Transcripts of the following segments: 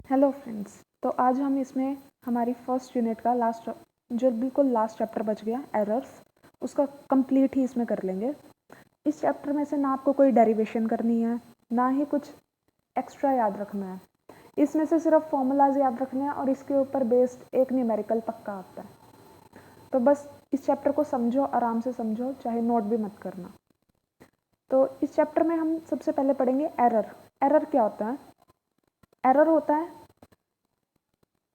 Hello friends, तो आज हम इसमें हमारी फर्स्ट यूनिट का जो बिल्कुल लास्ट चैप्टर बच गया एरर्स, उसका कंप्लीट ही इसमें कर लेंगे। इस चैप्टर में से ना आपको कोई डेरिवेशन करनी है, ना ही कुछ एक्स्ट्रा याद रखना है। इसमें से सिर्फ फॉर्मूलाज याद रखने हैं और इसके ऊपर बेस्ड एक न्यूमेरिकल पक्का आता है। तो बस इस चैप्टर को समझो, आराम से समझो, चाहे नोट भी मत करना। तो इस चैप्टर में हम सबसे पहले पढ़ेंगे एरर। एरर क्या होता है? एरर होता है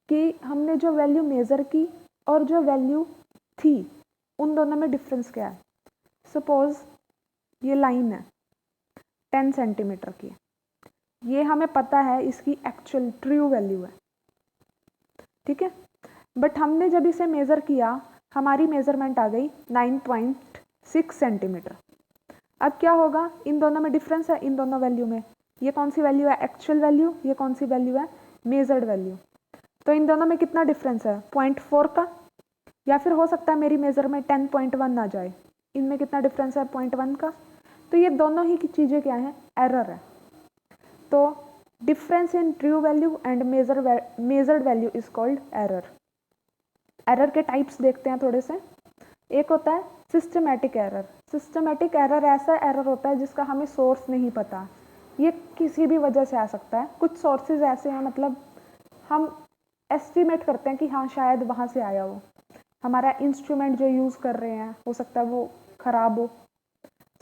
कि हमने जो वैल्यू मेज़र की और जो वैल्यू थी उन दोनों में डिफरेंस क्या है। सपोज ये लाइन है 10 सेंटीमीटर की, ये हमें पता है इसकी एक्चुअल ट्रू वैल्यू है, ठीक है। बट हमने जब इसे मेज़र किया, हमारी मेज़रमेंट आ गई 9.6 सेंटीमीटर। अब क्या होगा? इन दोनों में डिफरेंस है, इन दोनों वैल्यू में। ये कौन सी वैल्यू है? Actual value. ये कौन सी वैल्यू है? Measured value. तो इन दोनों में कितना डिफरेंस है? 0.4 का, या फिर हो सकता है मेरी मेजर में 10.1 आ जाए। इनमें कितना डिफरेंस है? 0.1 का। तो ये दोनों ही की चीज़ें क्या हैं? एरर है। तो difference in true value and measured value is called error. Error के टाइप्स देखते हैं थोड़े से। एक होता है सिस्टमैटिक एरर। सिस्टमैटिक एरर ऐसा एरर होता है जिसका हमें सोर्स नहीं पता। ये किसी भी वजह से आ सकता है। कुछ सोर्सेज ऐसे हैं, मतलब हम एस्टिमेट करते हैं कि हाँ शायद वहाँ से आया हो। हमारा इंस्ट्रूमेंट जो यूज़ कर रहे हैं हो सकता है वो ख़राब हो।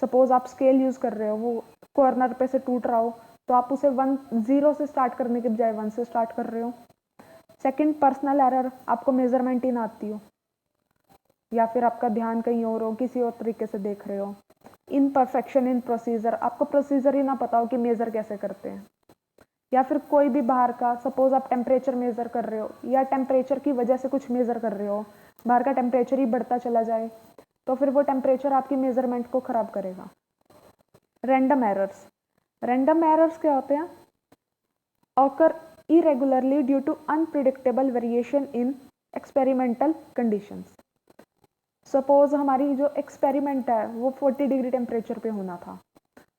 सपोज आप स्केल यूज़ कर रहे हो, वो कॉर्नर पे से टूट रहा हो, तो आप उसे 0 से स्टार्ट करने के बजाय 1 से स्टार्ट कर रहे हो। सेकंड, पर्सनल एरर, आपको मेजरमेंट ही ना आती हो, या फिर आपका ध्यान कहीं और हो, किसी और तरीके से देख रहे हो। इनपरफेक्शन इन प्रोसीजर, आपको प्रोसीजर ही ना पता हो कि मेज़र कैसे करते हैं। या फिर कोई भी बाहर का, सपोज आप टेम्परेचर मेज़र कर रहे हो या टेम्परेचर की वजह से कुछ मेज़र कर रहे हो, बाहर का टेम्परेचर ही बढ़ता चला जाए, तो फिर वो टेम्परेचर आपकी मेज़रमेंट को ख़राब करेगा। Random errors. रैंडम एरर्स क्या होते हैं? Occur irregularly due to unpredictable variation in experimental conditions. Suppose हमारी जो एक्सपेरिमेंट है वो 40 डिग्री टेम्परेचर पे होना था,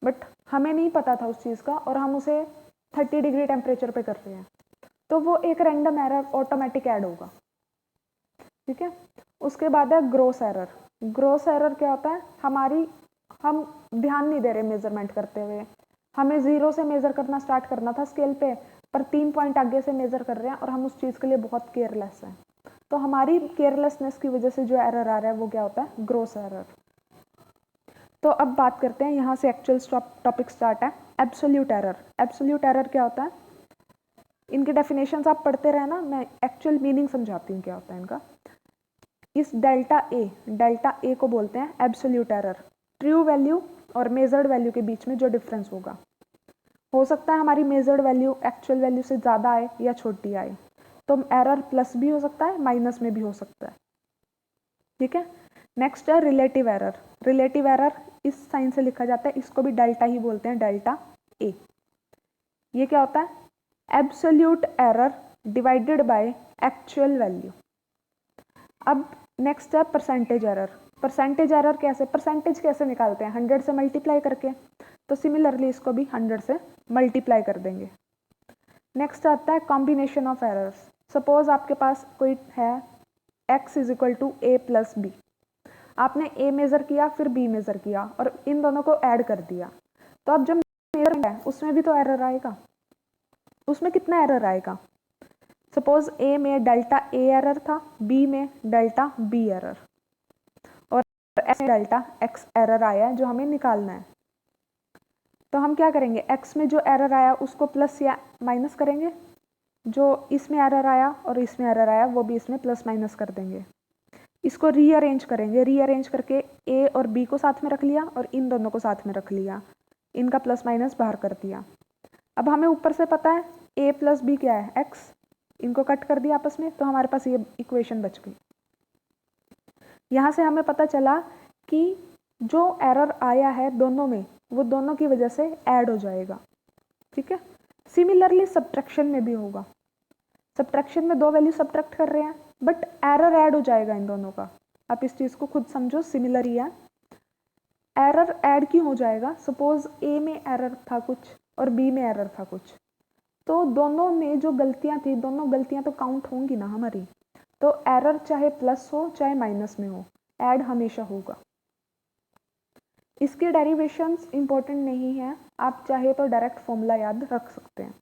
बट हमें नहीं पता था उस चीज़ का और हम उसे 30 डिग्री टेम्परेचर पे कर रहे हैं, तो वो एक रैंडम एरर ऑटोमेटिक ऐड होगा, ठीक है। उसके बाद है ग्रोस एरर। ग्रोस एरर क्या होता है? हम ध्यान नहीं दे रहे मेजरमेंट करते हुए, हमें 0 से मेजर करना स्टार्ट करना था स्केल पे, पर 3 पॉइंट आगे से मेजर कर रहे हैं और हम उस चीज़ के लिए बहुत केयरलेस हैं। तो हमारी केयरलेसनेस की वजह से जो एरर आ रहा है वो क्या होता है? Gross error. तो अब बात करते हैं, यहाँ से एक्चुअल टॉपिक स्टार्ट है। Absolute error. एब्सोल्यूट एरर क्या होता है? इनके डेफिनेशंस आप पढ़ते रहना, मैं एक्चुअल मीनिंग समझाती हूँ क्या होता है इनका। इस डेल्टा ए को बोलते हैं एब्सोल्यूट एरर। ट्रू वैल्यू और मेजर्ड वैल्यू के बीच में जो डिफरेंस होगा, हो सकता है हमारी मेजर्ड वैल्यू एक्चुअल वैल्यू से ज़्यादा आए या छोटी आए, तो एरर प्लस भी हो सकता है, माइनस में भी हो सकता है, ठीक है। नेक्स्ट है रिलेटिव एरर। रिलेटिव एरर इस साइन से लिखा जाता है, इसको भी डेल्टा ही बोलते हैं, डेल्टा ए। ये क्या होता है? Absolute error divided by actual value. अब नेक्स्ट है percentage error. Percentage error percentage कैसे निकालते हैं? 100 से मल्टीप्लाई करके। तो सिमिलरली इसको भी 100 से मल्टीप्लाई कर देंगे। नेक्स्ट आता है कॉम्बिनेशन ऑफ एरर्स। सपोज आपके पास कोई है x is equal to a plus b. आपने a मेजर किया, फिर b मेजर किया और इन दोनों को ऐड कर दिया, तो अब जब मेजर है उसमें भी तो एरर आएगा। उसमें कितना एरर आएगा? सपोज a में डेल्टा a एरर था, b में डेल्टा b एरर, और x में डेल्टा x एरर आया जो हमें निकालना है। तो हम क्या करेंगे? x में जो एरर आया उसको प्लस या माइनस करेंगे, जो इसमें एरर आया और इसमें एरर आया वो भी इसमें प्लस माइनस कर देंगे। इसको रीअरेंज करेंगे, रीअरेंज करके a और b को साथ में रख लिया और इन दोनों को साथ में रख लिया, इनका प्लस माइनस बाहर कर दिया। अब हमें ऊपर से पता है a प्लस बी क्या है? x। इनको कट कर दिया आपस में, तो हमारे पास ये इक्वेशन बच गई। यहाँ से हमें पता चला कि जो एरर आया है दोनों में, वो दोनों की वजह से ऐड हो जाएगा, ठीक है। सिमिलरली सब्ट्रैक्शन में भी होगा। सब्ट्रैक्शन में दो वैल्यू सब्ट्रैक्ट कर रहे हैं, बट एरर ऐड हो जाएगा इन दोनों का। आप इस चीज़ को खुद समझो, सिमिलर ही है। एरर ऐड क्यों हो जाएगा? सपोज ए में एरर था कुछ और बी में एरर था कुछ, तो दोनों में जो गलतियाँ थी, दोनों गलतियाँ तो काउंट होंगी ना हमारी। तो एरर चाहे प्लस हो चाहे माइनस में हो, ऐड हमेशा होगा। इसके डेरिवेशंस इम्पोर्टेंट नहीं है, आप चाहे तो डायरेक्ट फॉर्मूला याद रख सकते हैं।